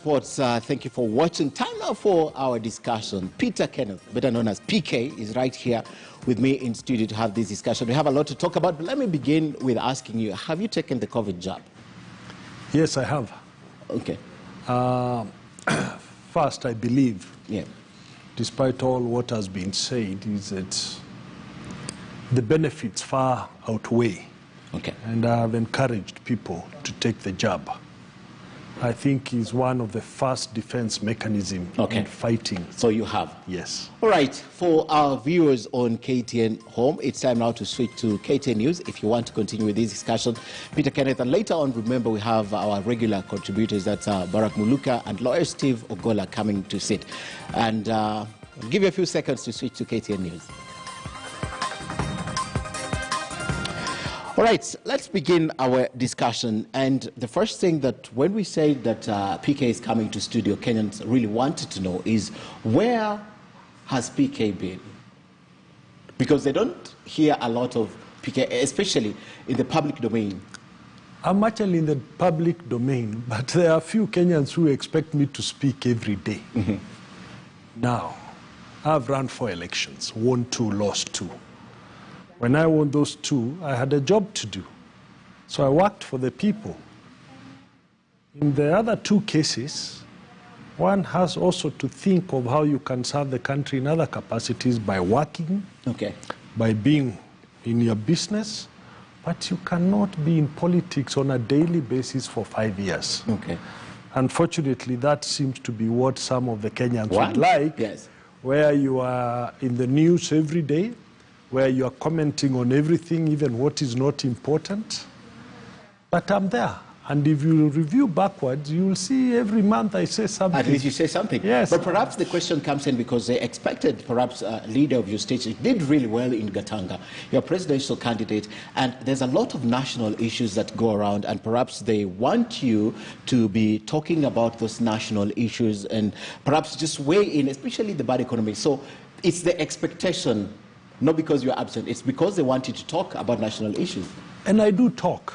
Sports, thank you for watching. Time now for our discussion. Peter Kenneth, better known as PK, is right here with me in studio to have this discussion. We have a lot to talk about, but let me begin with asking you, have you taken the COVID jab? Yes, I have. Okay. First, I believe, Yeah. despite all what has been said, is that the benefits far outweigh. Okay. And I have encouraged people to take the jab. I think is one of the first defense mechanisms in fighting. So you have? Yes. All right. For our viewers on KTN Home, it's time now to switch to KTN News if you want to continue with this discussion. Peter Kenneth, and later on, remember, we have our regular contributors, that's Barack Muluka and lawyer Steve Ogola coming to sit. And I'll give you a few seconds to switch to KTN News. All right, let's begin our discussion. And the first thing that when we say that PK is coming to studio, Kenyans really wanted to know is where has PK been? Because they don't hear a lot of PK, especially in the public domain. I'm actually in the public domain, but there are a few Kenyans who expect me to speak every day. Mm-hmm. Now, I've run 4 elections, won 2, lost 2. When I won those 2, I had a job to do. So I worked for the people. In the other 2 cases, one has also to think of how you can serve the country in other capacities by working, by being in your business, but you cannot be in politics on a daily basis for 5 years. Unfortunately, that seems to be what some of the Kenyans would like, where you are in the news every day, where you are commenting on everything, even what is not important. But I'm there. And if you review backwards, you will see every month I say something. At least you say something. Yes. But perhaps the question comes in because they expected perhaps a leader of your state. You did really well in Gatanga. You're a presidential candidate, and there's a lot of national issues that go around, and perhaps they want you to be talking about those national issues and perhaps just weigh in, especially the bad economy. So it's the expectation. Not because you're absent, it's because they want you to talk about national issues. And I do talk.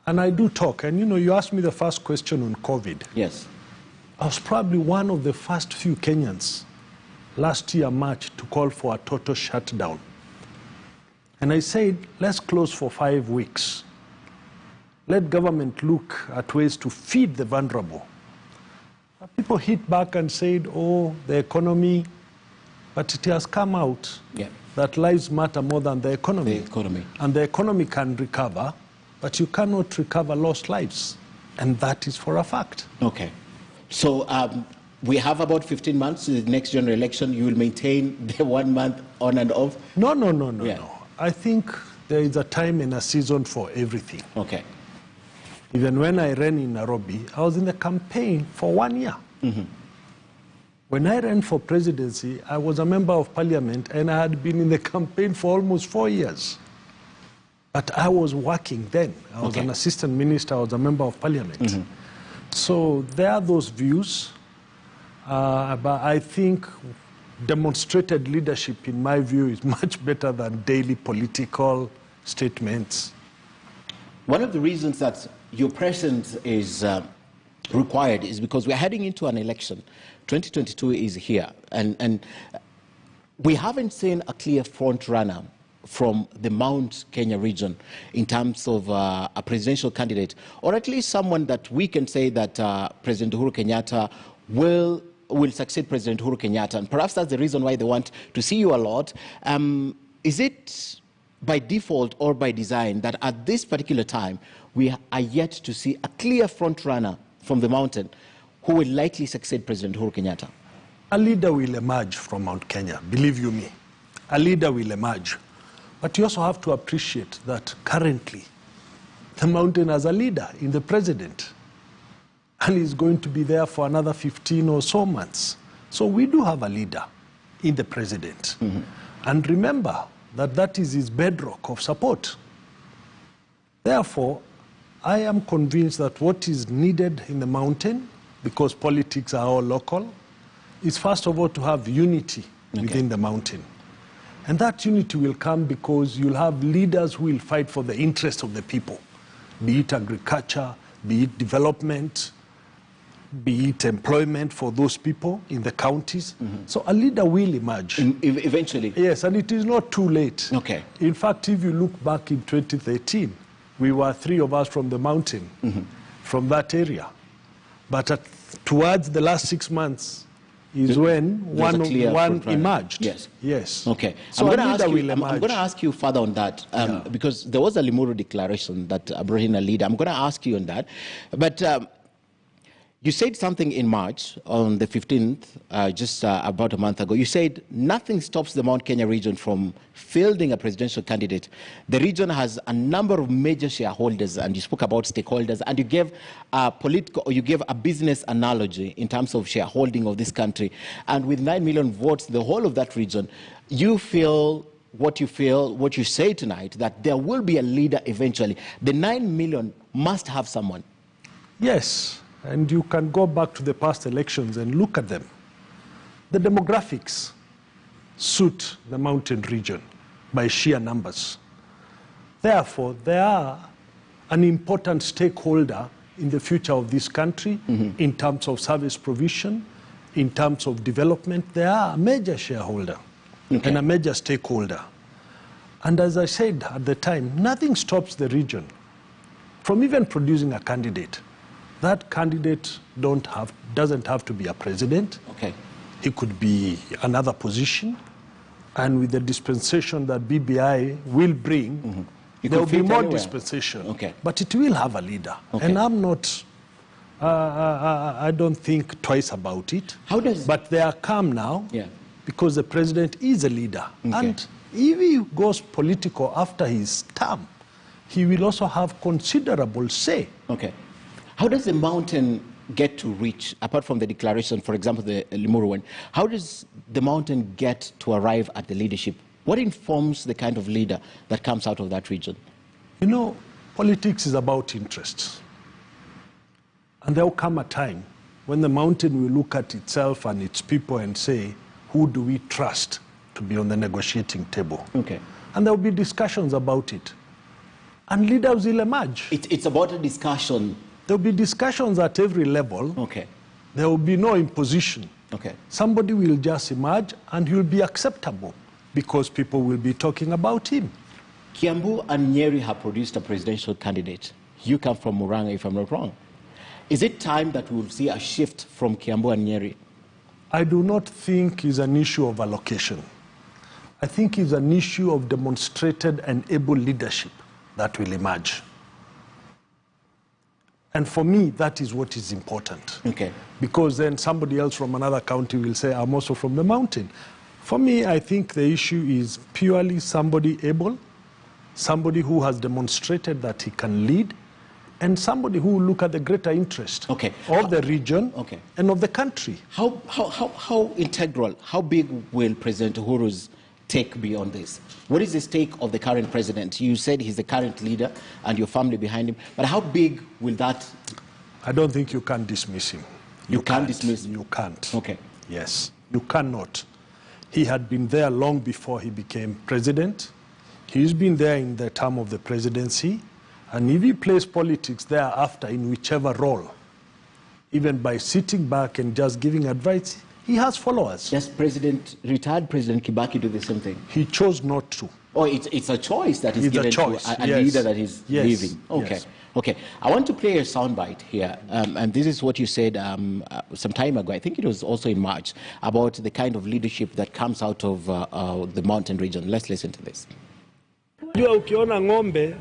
And I do talk. And you know, you asked me the first question on COVID. Yes. I was probably one of the first few Kenyans last year, March, to call for a total shutdown. And I said, let's close for 5 weeks. Let government look at ways to feed the vulnerable. People hit back and said, oh, the economy. But it has come out that lives matter more than the economy. And the economy can recover, but you cannot recover lost lives. And that is for a fact. Okay. So we have about 15 months to the next general election. You will maintain the 1 month on and off? No. I think there is a time and a season for everything. Okay. Even when I ran in Nairobi, I was in the campaign for 1 year. When I ran for presidency, I was a member of parliament and I had been in the campaign for almost 4 years. But I was working then. I was an assistant minister, I was a member of parliament. So there are those views, but I think demonstrated leadership, in my view, is much better than daily political statements. One of the reasons that your presence is required is because we're heading into an election. 2022 is here, and we haven't seen a clear front runner from the Mount Kenya region in terms of a presidential candidate, or at least someone that we can say that President Uhuru Kenyatta will succeed President Uhuru Kenyatta, and perhaps that's the reason why they want to see you a lot. Is it by default or by design that at this particular time we are yet to see a clear front runner from the mountain who will likely succeed President Uhuru Kenyatta? A leader will emerge from Mount Kenya, believe you me. A leader will emerge. But you also have to appreciate that currently the mountain has a leader in the president, and he's going to be there for another 15 or so months. So we do have a leader in the president. And remember that that is his bedrock of support. Therefore, I am convinced that what is needed in the mountain, because politics are all local, is first of all to have unity within the mountain. And that unity will come because you'll have leaders who will fight for the interests of the people, be it agriculture, be it development, be it employment for those people in the counties. So a leader will emerge. Eventually? Yes, and it is not too late. Okay. In fact, if you look back in 2013, we were 3 of us from the mountain, from that area. But towards the last 6 months is when one emerged. Yes. Yes. Okay. So I'm going to ask you further on that because there was a Limuru declaration that brought in a leader. I'm going to ask you on that. But you said something in March on the 15th, just about a month ago. You said nothing stops the Mount Kenya region from fielding a presidential candidate. The region has a number of major shareholders, and you spoke about stakeholders, and you gave a business analogy in terms of shareholding of this country. And with 9 million votes, the whole of that region, you feel, what you say tonight, that there will be a leader eventually. The 9 million must have someone. Yes. And you can go back to the past elections and look at them. The demographics suit the mountain region by sheer numbers. Therefore, they are an important stakeholder in the future of this country in terms of service provision, in terms of development. They are a major shareholder and a major stakeholder. And as I said at the time, nothing stops the region from even producing a candidate. That candidate doesn't have to be a president. Okay. He could be another position. And with the dispensation that BBI will bring, there will be more dispensation. Okay. But it will have a leader. Okay. And I'm not, I don't think twice about it. But they are calm now because the president is a leader. Okay. And if he goes political after his term, he will also have considerable say. Okay. How does the mountain get to reach, apart from the declaration, for example, the Limuru one, how does the mountain get to arrive at the leadership? What informs the kind of leader that comes out of that region? You know, politics is about interests. And there will come a time when the mountain will look at itself and its people and say, who do we trust to be on the negotiating table? Okay. And there will be discussions about it. And leaders will emerge. It's about a discussion. There will be discussions at every level. Okay. There will be no imposition. Okay. Somebody will just emerge and he will be acceptable because people will be talking about him. Kiambu and Nyeri have produced a presidential candidate. You come from Murang'a, if I'm not wrong. Is it time that we'll see a shift from Kiambu and Nyeri? I do not think it's an issue of allocation. I think it's an issue of demonstrated and able leadership that will emerge. And for me, that is what is important. Okay. Because then somebody else from another county will say, I'm also from the mountain. For me, I think the issue is purely somebody able, somebody who has demonstrated that he can lead, and somebody who will look at the greater interest of the region and of the country. How integral, how big will President Uhuru's take be on this? What is the stake of the current president? You said he's the current leader and your family behind him, but how big will that? I don't think you can dismiss him. You can't dismiss him? You can't. Okay. Yes, you cannot. He had been there long before he became president. He's been there in the term of the presidency, and if he plays politics thereafter in whichever role, even by sitting back and just giving advice, he has followers. Does retired President Kibaki do the same thing? He chose not to. Oh, it's a choice that is given to a leader that is leaving. Okay. Yes. Okay. I want to play a soundbite here, and this is what you said some time ago. I think it was also in March, about the kind of leadership that comes out of the mountain region. Let's listen to this. Jua ukiona ng'ombe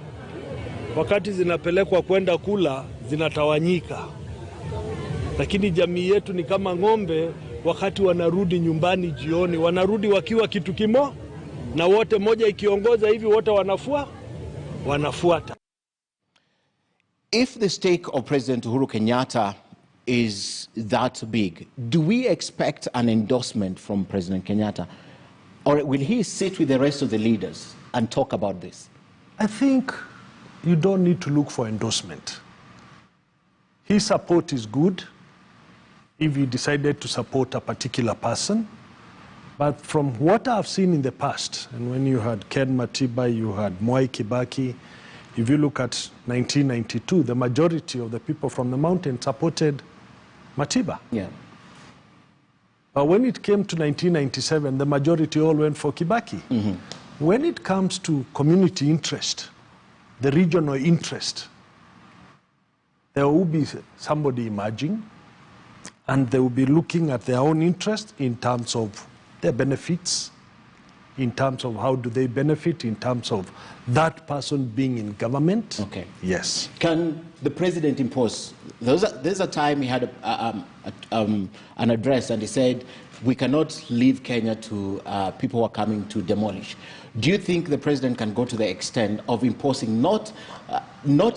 wakati zinapelekwa kwenda kula zinatawanyika, lakini jamii yetu ni kama ng'ombe. Wakati wanarudi nyumbani jioni, wanarudi wakiwa kitu kimo, na wote moja ikiongoza hivi wote wanafuata. If the stake of President Uhuru Kenyatta is that big, do we expect an endorsement from President Kenyatta? Or will he sit with the rest of the leaders and talk about this? I think you don't need to look for endorsement. His support is good if he decided to support a particular person. But from what I've seen in the past, and when you had Ken Matiba, you had Mwai Kibaki, if you look at 1992, the majority of the people from the mountain supported Matiba. Yeah. But when it came to 1997, the majority all went for Kibaki. When it comes to community interest, the regional interest, there will be somebody emerging, and they will be looking at their own interest in terms of their benefits, in terms of how do they benefit, in terms of that person being in government. Okay. Yes. Can the president impose? There's a time he had an address and he said, we cannot leave Kenya to people who are coming to demolish. Do you think the president can go to the extent of imposing, not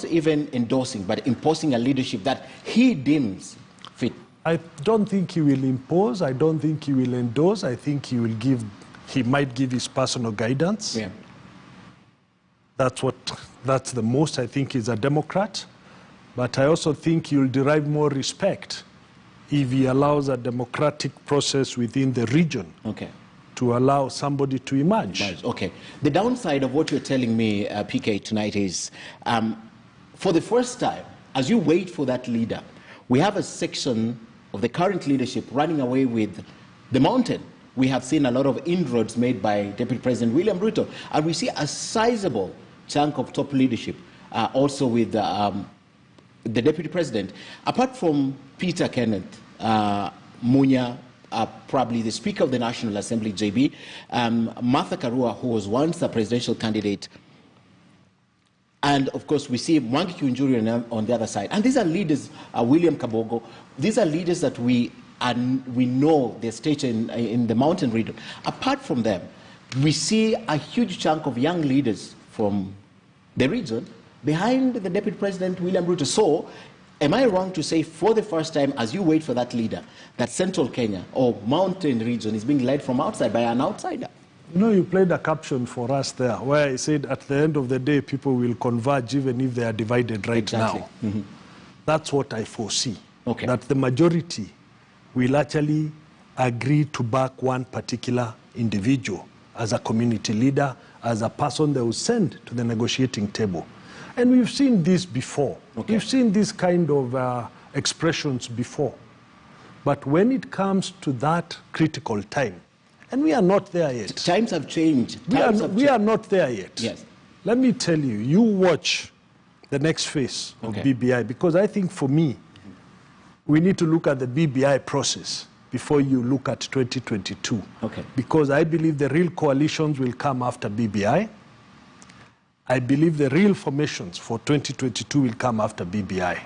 even endorsing, but imposing a leadership that he deems fit? I don't think he will impose. I don't think he will endorse. I think he will give. He might give his personal guidance. Yeah. That's the most. I think he's a Democrat. But I also think he will derive more respect if he allows a democratic process within the region. Okay. To allow somebody to emerge. Okay. The downside of what you're telling me, PK, tonight is, for the first time, as you wait for that leader, we have a section of the current leadership running away with the mountain. We have seen a lot of inroads made by Deputy President William Ruto, and we see a sizable chunk of top leadership also with the Deputy President. Apart from Peter Kenneth, Munya, probably the Speaker of the National Assembly, JB, Martha Karua, who was once a presidential candidate, and of course we see Mwangi Kiunjuri on the other side. And these are leaders, William Kabogo, these are leaders that we know their stature in the mountain region. Apart from them, we see a huge chunk of young leaders from the region behind the Deputy President William Ruto. So, am I wrong to say, for the first time, as you wait for that leader, that central Kenya or mountain region is being led from outside by an outsider? You know, you played a caption for us there where I said at the end of the day, people will converge even if they are divided right now. That's what I foresee. Okay. That the majority will actually agree to back one particular individual as a community leader, as a person they will send to the negotiating table. And we've seen this before. Okay. We've seen this kind of expressions before. But when it comes to that critical time, and we are not there yet. Times have changed. We are not there yet. Yes. Let me tell you, you watch the next phase of BBI, because I think for me, we need to look at the BBI process before you look at 2022. Okay. Because I believe the real coalitions will come after BBI. I believe the real formations for 2022 will come after BBI.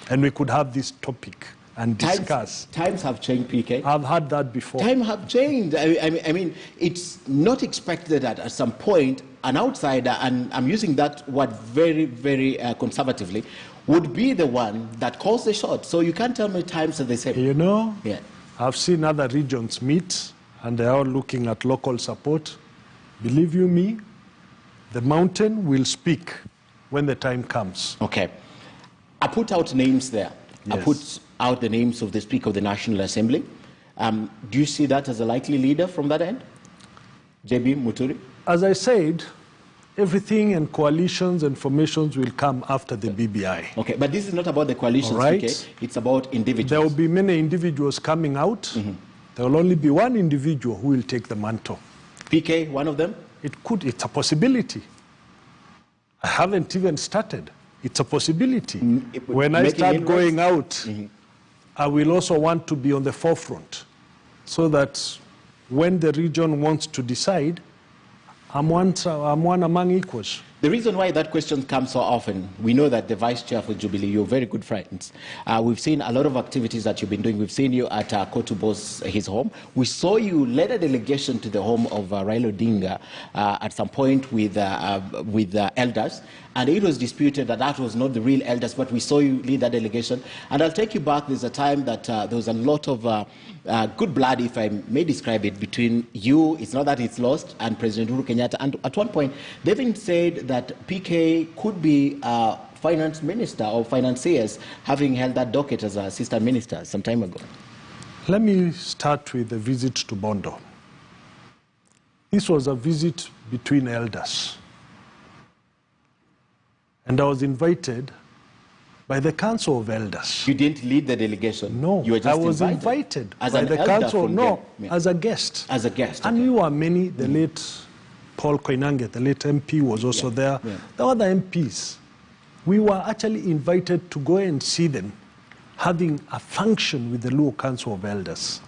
And we could have this topic and discuss. Times have changed, PK. I've had that before. Times have changed. I mean, it's not expected that at some point an outsider, and I'm using that word very, very conservatively, would be the one that calls the shot. So you can't tell me times are the same. You know, yeah. I've seen other regions meet, and they're all looking at local support. Believe you me, the mountain will speak when the time comes. Okay. I put out names there. Yes. I put out the names of the Speaker of the National Assembly. Do you see that as a likely leader from that end? JB Muturi? As I said, everything and coalitions and formations will come after the BBI. Okay, but this is not about the coalitions, right. okay? It's about individuals. There will be many individuals coming out. There will only be one individual who will take the mantle. PK, one of them? It's a possibility. I haven't even started. It's a possibility. When I start going out, I will also want to be on the forefront so that when the region wants to decide, I'm one among equals. The reason why that question comes so often, we know that the Vice Chair for Jubilee, you're very good friends. We've seen a lot of activities that you've been doing. We've seen you at Kotubo's, his home. We saw you lead a delegation to the home of Raila Odinga at some point with elders. And it was disputed that that was not the real elders, but we saw you lead that delegation. And I'll take you back. There's a time that there was a lot of good blood, if I may describe it, between you, it's not that it's lost, and President Uhuru Kenyatta. And at one point, they even said that PK could be finance minister or financiers, having held that docket as an assistant minister some time ago. Let me start with the visit to Bondo. This was a visit between elders. And I was invited by the Council of Elders. You didn't lead the delegation? No, you were just I was invited as by an the elder Council, from no, yeah. as a guest. As a guest, And okay. we were many, the late Paul Koinange, the late MP, was also there. Yeah. The other MPs, we were actually invited to go and see them having a function with the Luo Council of Elders.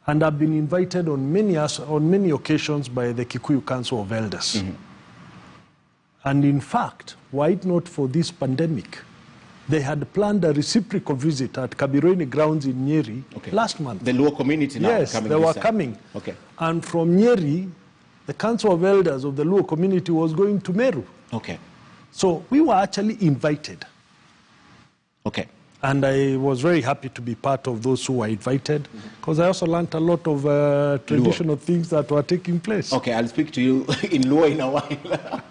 And I've been invited on many occasions by the Kikuyu Council of Elders. And in fact, were it not for this pandemic, they had planned a reciprocal visit at Kabironi grounds in Nyeri last month. The Luo community now yes, coming. They were coming. Okay. And from Nyeri, the Council of Elders of the Luo community was going to Meru. Okay. So we were actually invited. Okay. And I was very happy to be part of those who were invited, because I also learned a lot of traditional things that were taking place. Okay, I'll speak to you in Luo in a while.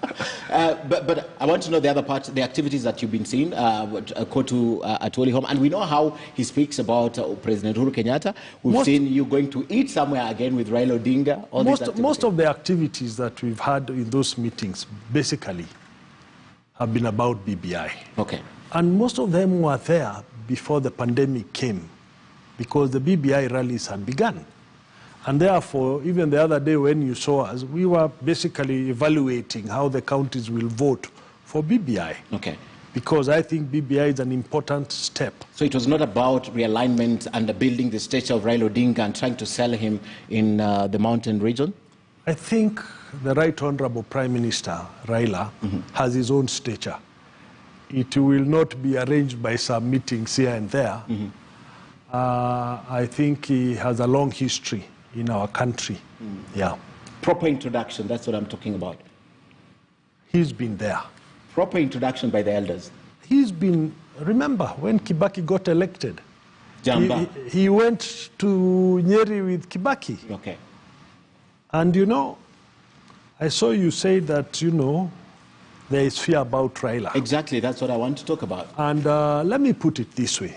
But I want to know the other part, the activities that you've been seeing, Kotu Atwoli Home, and we know how he speaks about President Uhuru Kenyatta. We've seen you going to eat somewhere again with Raila Odinga. Most of the activities that we've had in those meetings, basically, have been about BBI. Okay. And most of them were there before the pandemic came, because the BBI rallies had begun. And therefore, even the other day when you saw us, we were basically evaluating how the counties will vote for BBI. Okay. Because I think BBI is an important step. So it was not about realignment and building the stature of Raila Odinga and trying to sell him in the mountain region? I think the Right Honorable Prime Minister, Raila, has his own stature. It will not be arranged by some meetings here and there. I think he has a long history in our country. Yeah. Proper introduction, that's what I'm talking about. He's been there. Proper introduction by the elders. He's been, remember, when Kibaki got elected, he went to Nyeri with Kibaki. Okay. And you know, I saw you say that, you know, there is fear about Raila. Exactly, that's what I want to talk about. And let me put it this way.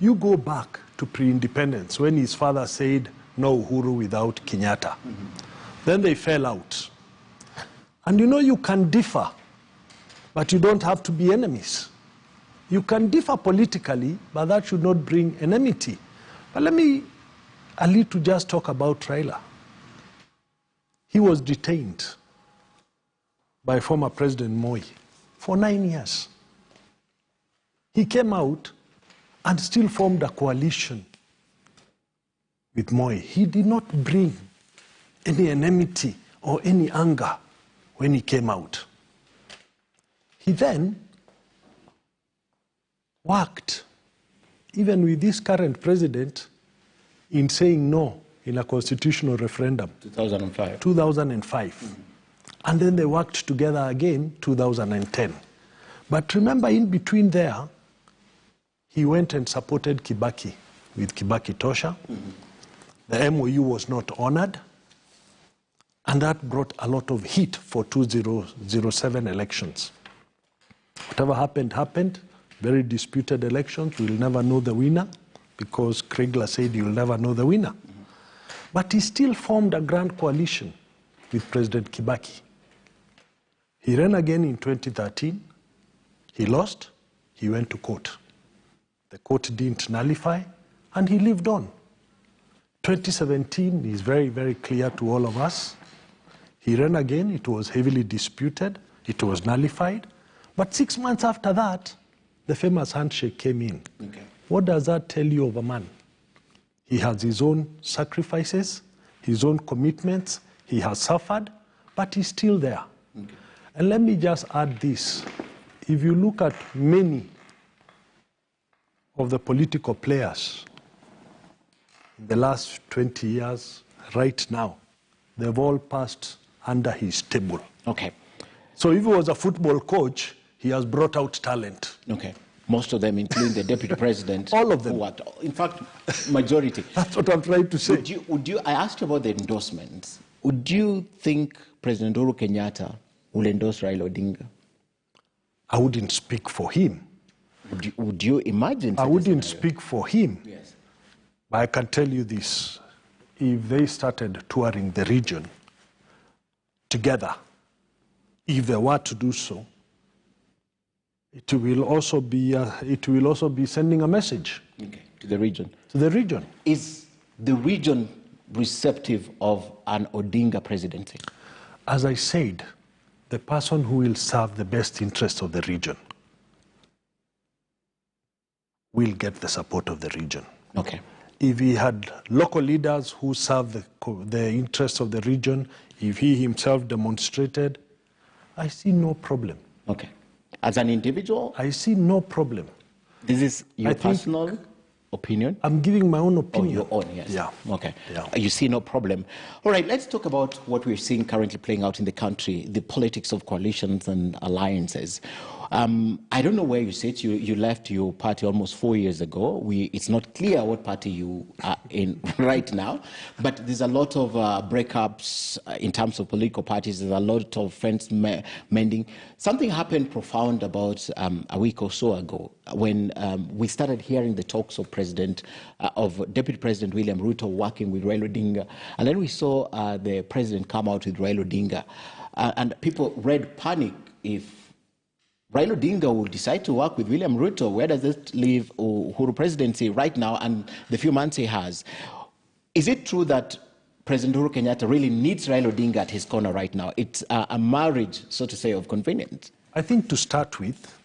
You go back to pre-independence when his father said, no Uhuru without Kenyatta. Then they fell out. And you know, you can differ, but you don't have to be enemies. You can differ politically, but that should not bring enmity. But let me a little just talk about Raila. He was detained by former President Moi for 9 years. He came out and still formed a coalition with Moi. He did not bring any enmity or any anger when he came out. He then worked, even with this current president, in saying no in a constitutional referendum. 2005. And then they worked together again, 2010. But remember, in between there, he went and supported Kibaki with Kibaki Tosha. The MOU was not honored. And that brought a lot of heat for 2007 elections. Whatever happened, happened. Very disputed elections. We'll never know the winner, because Kriegler said you'll never know the winner. But he still formed a grand coalition with President Kibaki. He ran again in 2013. He lost. He went to court. The court didn't nullify, and he lived on. 2017 is very, very clear to all of us. He ran again. It was heavily disputed. It was nullified. But 6 months after that, the famous handshake came in. Okay. What does that tell you of a man? He has his own sacrifices, his own commitments. He has suffered, but he's still there. Okay. And let me just add this. If you look at many of the political players in the last 20 years, right now, they've all passed under his table. Okay. So if he was a football coach, he has brought out talent. Okay. Most of them, including the deputy president. All of them. In fact, majority. That's what I'm trying to say. I asked you about the endorsements. Would you think President Uhuru Kenyatta will endorse Raila Odinga? I wouldn't speak for him. Would you imagine? I wouldn't speak for him. Yes. But I can tell you this. If they started touring the region together, if they were to do so, It will also be sending a message to the region. To the region. Is the region receptive of an Odinga presidency? As I said, the person who will serve the best interests of the region will get the support of the region. Okay. If he had local leaders who serve the interests of the region, if he himself demonstrated, I see no problem. Okay. As an individual? I see no problem. This is your personal opinion? I'm giving my own opinion. Oh, your own, yes. Yeah. Okay. Yeah. You see no problem. All right, let's talk about what we're seeing currently playing out in the country, the politics of coalitions and alliances. I don't know where you sit. You left your party almost 4 years ago. It's not clear what party you are in right now, but there's a lot of breakups in terms of political parties. There's a lot of friends mending. Something happened profound about a week or so ago when we started hearing the talks of Deputy President William Ruto working with Raila Odinga, and then we saw the president come out with Raila Odinga, and people read panic. If Raila Odinga will decide to work with William Ruto, where does it leave Uhuru presidency right now and the few months he has? Is it true that President Uhuru Kenyatta really needs Raila Odinga at his corner right now? It's a marriage, so to say, of convenience. I think to start with,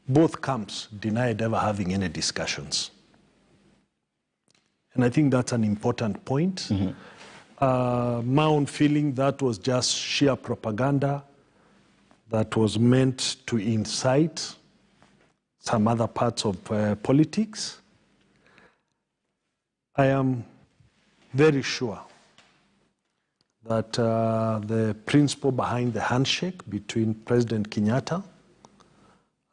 both camps denied ever having any discussions. And I think that's an important point. My own feeling, that was just sheer propaganda that was meant to incite some other parts of politics. I am very sure that the principle behind the handshake between President Kenyatta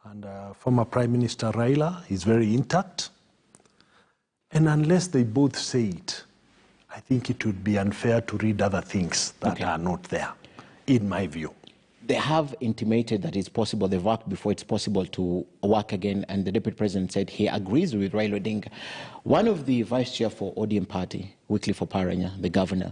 and former Prime Minister Raila is very intact. And unless they both say it, I think it would be unfair to read other things that are not there, in my view. They have intimated that it's possible, they've worked before, it's possible to work again, and the Deputy President said he agrees with Raila Odinga. One of the Vice Chair for ODM Party, Wycliffe Oparanya, the governor,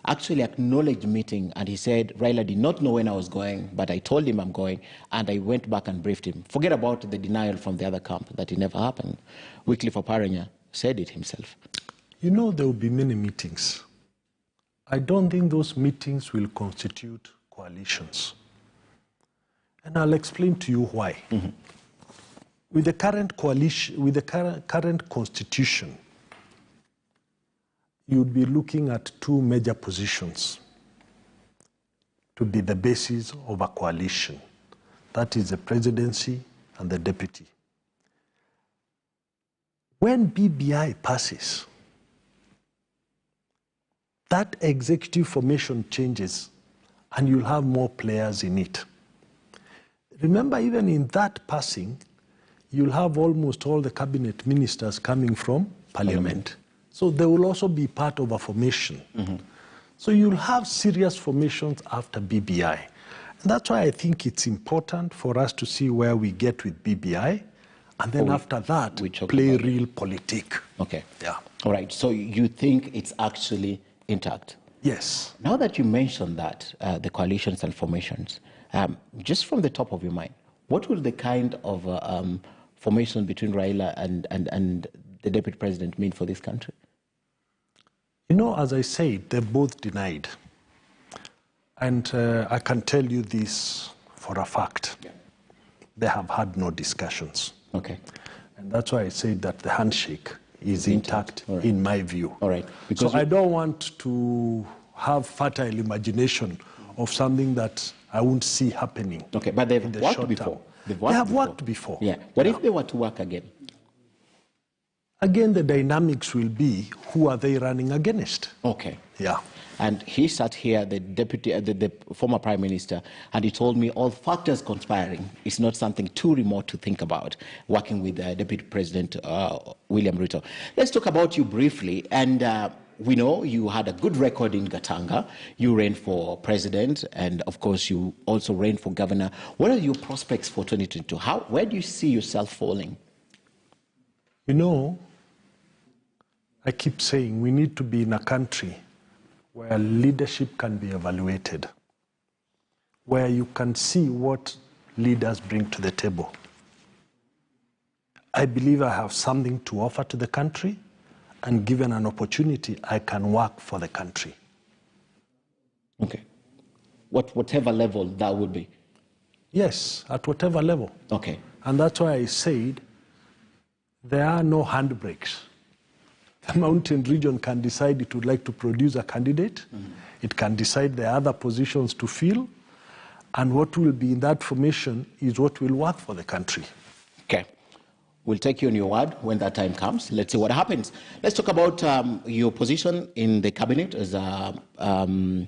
actually acknowledged meeting, and he said, Raila did not know when I was going, but I told him I'm going, and I went back and briefed him. Forget about the denial from the other camp, that it never happened. Wycliffe Oparanya said it himself. You know, there will be many meetings. I don't think those meetings will constitute coalitions. And I'll explain to you why. With the current coalition, with the current constitution, you'd be looking at two major positions to be the basis of a coalition. That is the presidency and the deputy. When BBI passes, that executive formation changes and you'll have more players in it. Remember, even in that passing, you'll have almost all the cabinet ministers coming from parliament. So they will also be part of a formation. So you'll have serious formations after BBI. And that's why I think it's important for us to see where we get with BBI, and then after that, play real politique. Okay. Yeah. All right. So you think it's actually intact? Yes. Now that you mentioned that, the coalitions and formations, just from the top of your mind, what will the kind of formation between Raila and the Deputy President mean for this country? You know, as I said, they're both denied. And I can tell you this for a fact. They have had no discussions. Okay. And that's why I said that the handshake is intact, in my view. All right. Because so I don't want to have fertile imagination of something that I won't see happening. Okay, but they've worked before. They have worked before. Yeah. What if they were to work again? Again, the dynamics will be, who are they running against? Okay. Yeah. And he sat here, the former Prime Minister, and he told me all factors conspiring. It's not something too remote to think about, working with Deputy President William Ruto. Let's talk about you briefly. And we know you had a good record in Gatanga. You ran for president, and of course, you also ran for governor. What are your prospects for 2022? Where do you see yourself falling? You know, I keep saying we need to be in a country where leadership can be evaluated, where you can see what leaders bring to the table. I believe I have something to offer to the country, and given an opportunity, I can work for the country. Okay. Whatever level that would be? Yes, at whatever level. Okay. And that's why I said there are no handbrakes. The mountain region can decide it would like to produce a candidate. It can decide the other positions to fill. And what will be in that formation is what will work for the country. Okay. We'll take you on your word when that time comes. Let's see what happens. Let's talk about your position in the cabinet as an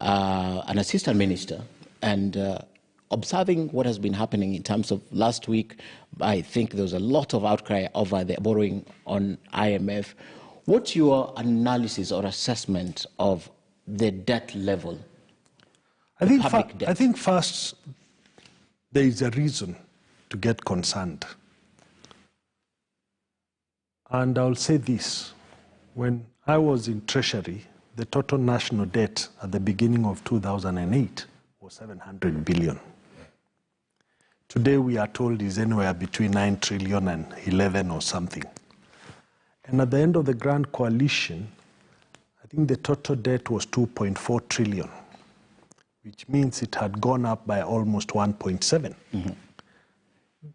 assistant minister, and observing what has been happening in terms of last week. I think there was a lot of outcry over the borrowing on IMF. What's your analysis or assessment of the debt level? I think first, there is a reason to get concerned. And I'll say this. When I was in Treasury, the total national debt at the beginning of 2008 was 700 billion. Today we are told is anywhere between 9 trillion and 11 or something. And at the end of the Grand Coalition, I think the total debt was 2.4 trillion, which means it had gone up by almost 1.7.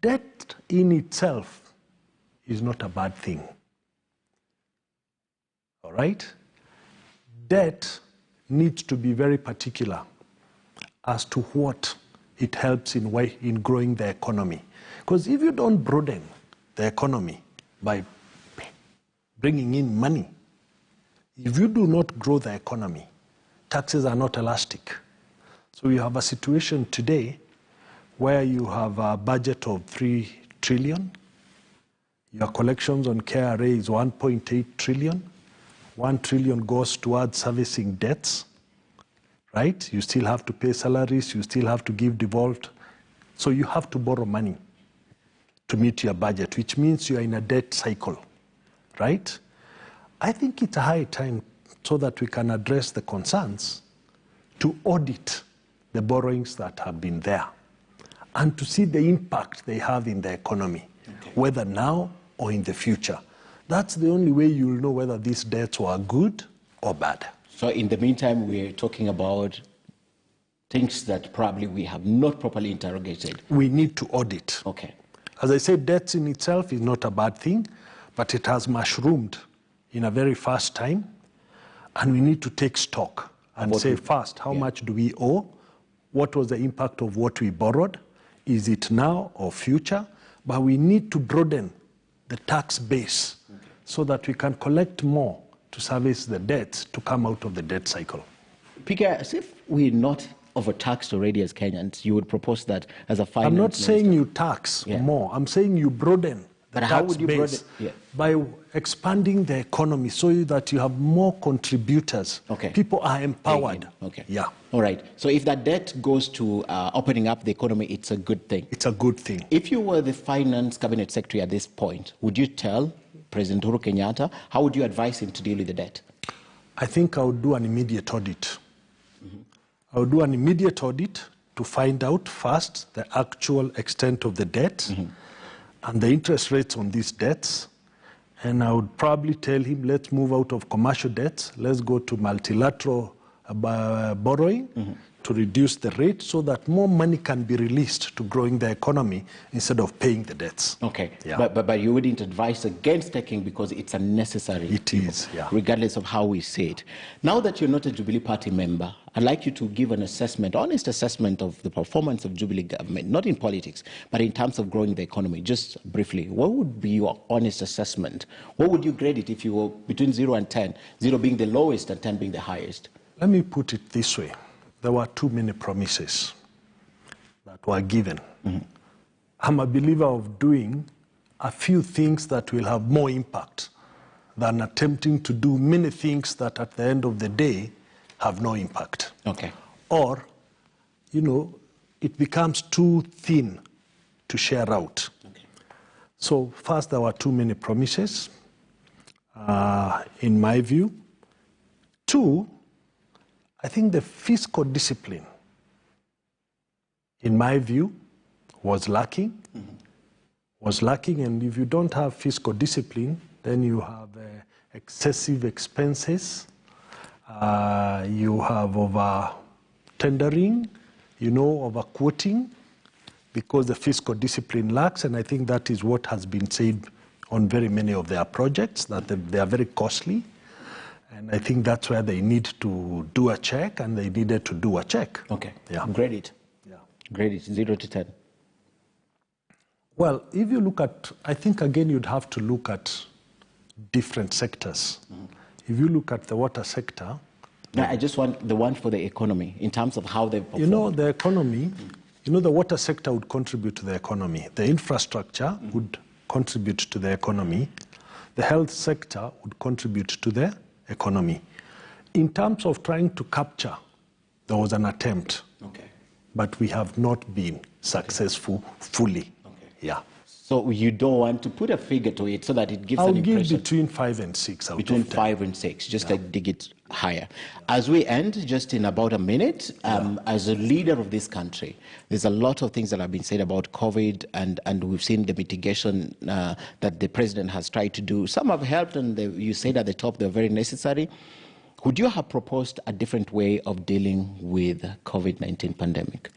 Debt in itself is not a bad thing. All right? Debt needs to be very particular as to what it helps in growing the economy. Because if you don't broaden the economy by bringing in money, if you do not grow the economy, taxes are not elastic. So you have a situation today where you have a budget of 3 trillion, your collections on KRA is 1.8 trillion. 1 trillion goes towards servicing debts, right? You still have to pay salaries, you still have to give default. So you have to borrow money to meet your budget, which means you are in a debt cycle, right? I think it's a high time so that we can address the concerns to audit the borrowings that have been there and to see the impact they have in the economy, whether now or in the future. That's the only way you'll know whether these debts were good or bad. So in the meantime, we're talking about things that probably we have not properly interrogated. We need to audit. Okay. As I said, debts in itself is not a bad thing, but it has mushroomed in a very fast time, and we need to take stock and say first, how much do we owe? What was the impact of what we borrowed? Is it now or future? But we need to broaden the tax base so that we can collect more to service the debts to come out of the debt cycle. PK, as if we're not overtaxed already as Kenyans, you would propose that as a finance I'm not minister. saying you tax more. I'm saying you broaden the tax base by expanding the economy so that you have more contributors. People are empowered. Yeah. All right. So if that debt goes to opening up the economy, it's a good thing. It's a good thing. If you were the finance cabinet secretary at this point, would you tell President Uhuru Kenyatta, how would you advise him to deal with the debt? I think I would do an immediate audit. I would do an immediate audit to find out first the actual extent of the debt and the interest rates on these debts. And I would probably tell him, let's move out of commercial debts. Let's go to multilateral borrowing to reduce the rate so that more money can be released to growing the economy instead of paying the debts. Okay. Yeah. But you wouldn't advise against taking because it's unnecessary. It is, yeah. Regardless of how we see it. Now that you're not a Jubilee Party member, I'd like you to give an assessment, honest assessment of the performance of Jubilee government, not in politics, but in terms of growing the economy. Just briefly, what would be your honest assessment? What would you grade it if you were between 0 and 10, 0 being the lowest and 10 being the highest? Let me put it this way. There were too many promises that were given. I'm a believer of doing a few things that will have more impact than attempting to do many things that at the end of the day have no impact. Okay. Or, you know, it becomes too thin to share out. Okay. So first, there were too many promises, in my view. Two, I think the fiscal discipline, in my view, was lacking, was lacking. And if you don't have fiscal discipline, then you have excessive expenses, you have over-tendering, over-quoting, because the fiscal discipline lacks. And I think that is what has been said on very many of their projects, that they are very costly. And I think that's where they need to do a check, and they needed to do a check. Okay. Yeah. Grade it. Yeah. Grade it, 0 to 10. Well, if you look at, I think again you'd have to look at different sectors. If you look at the water sector. No, I just want the one for the economy, in terms of how they've performed. The economy, the water sector would contribute to the economy. The infrastructure would contribute to the economy. The health sector would contribute to the economy. In terms of trying to capture, there was an attempt, but we have not been successful fully. Yeah. So you don't want to put a figure to it so that it gives an impression? I'll give between 5 and 6 out between of 10. 5 and 6, just like dig it higher. As we end, just in about a minute, as a leader of this country, there's a lot of things that have been said about COVID, and we've seen the mitigation that the president has tried to do. Some have helped, and you said at the top they're very necessary. Would you have proposed a different way of dealing with COVID-19 pandemic?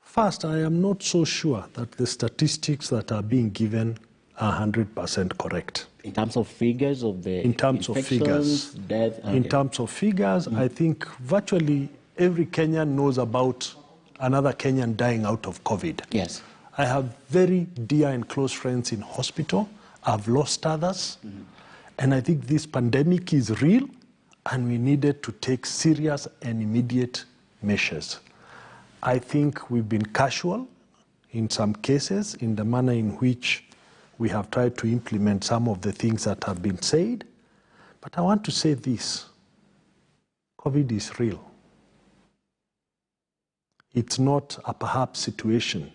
First, I am not so sure that the statistics that are being given are 100% correct. In terms of figures of the In terms of figures, death? Okay. In terms of figures, I think virtually every Kenyan knows about another Kenyan dying out of COVID. Yes. I have very dear and close friends in hospital. I've lost others. And I think this pandemic is real, and we needed to take serious and immediate measures. I think we've been casual in some cases in the manner in which we have tried to implement some of the things that have been said. But I want to say this: COVID is real. It's not a perhaps situation.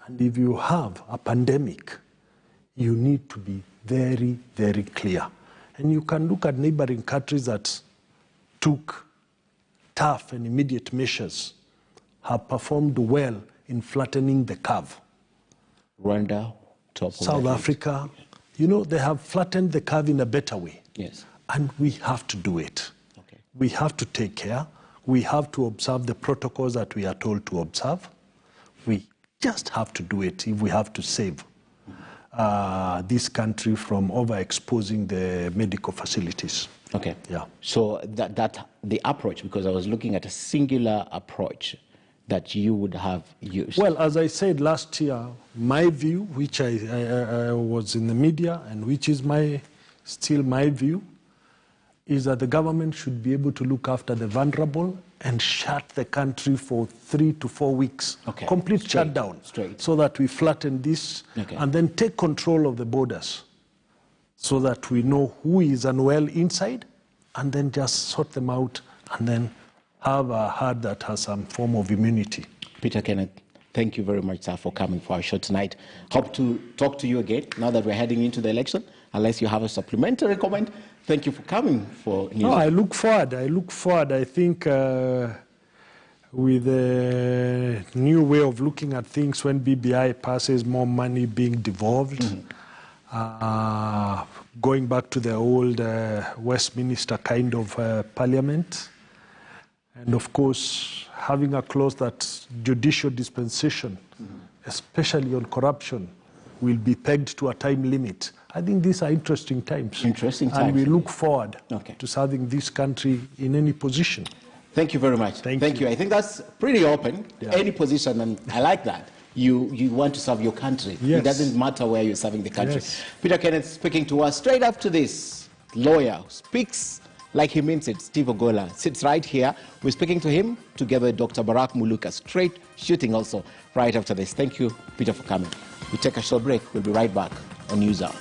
And if you have a pandemic, you need to be very, very clear. And you can look at neighboring countries that took tough and immediate measures, have performed well in flattening the curve. Rwanda, top South Africa, they have flattened the curve in a better way. Yes. And we have to do it. Okay. We have to take care. We have to observe the protocols that we are told to observe. We just have to do it if we have to save this country from overexposing the medical facilities. Okay. Yeah. So that the approach, because I was looking at a singular approach that you would have used. Well, as I said last year, my view, which I was in the media and which is still my view, is that the government should be able to look after the vulnerable and shut the country for 3 to 4 weeks. Okay. Complete shutdown. So that we flatten this and then take control of the borders so that we know who is unwell inside and then just sort them out and then have a herd that has some form of immunity. Peter Kenneth, thank you very much, sir, for coming for our show tonight. Hope to talk to you again now that we're heading into the election, unless you have a supplementary comment. Thank you for coming for news. No, I look forward. I think with a new way of looking at things, when BBI passes, more money being devolved, going back to the old Westminster kind of parliament, and of course, having a clause that judicial dispensation, especially on corruption, will be pegged to a time limit. I think these are interesting times. Interesting times. And we look forward to serving this country in any position. Thank you very much. Thank you. I think that's pretty open, any position, and I like that. You want to serve your country. Yes. It doesn't matter where you're serving the country. Yes. Peter Kenneth speaking to us straight after this. Lawyer speaks like he means it. Steve Ogola sits right here. We're speaking to him together with Dr. Barak Muluka, straight shooting also right after this. Thank you, Peter, for coming. We take a short break. We'll be right back on NewsHour.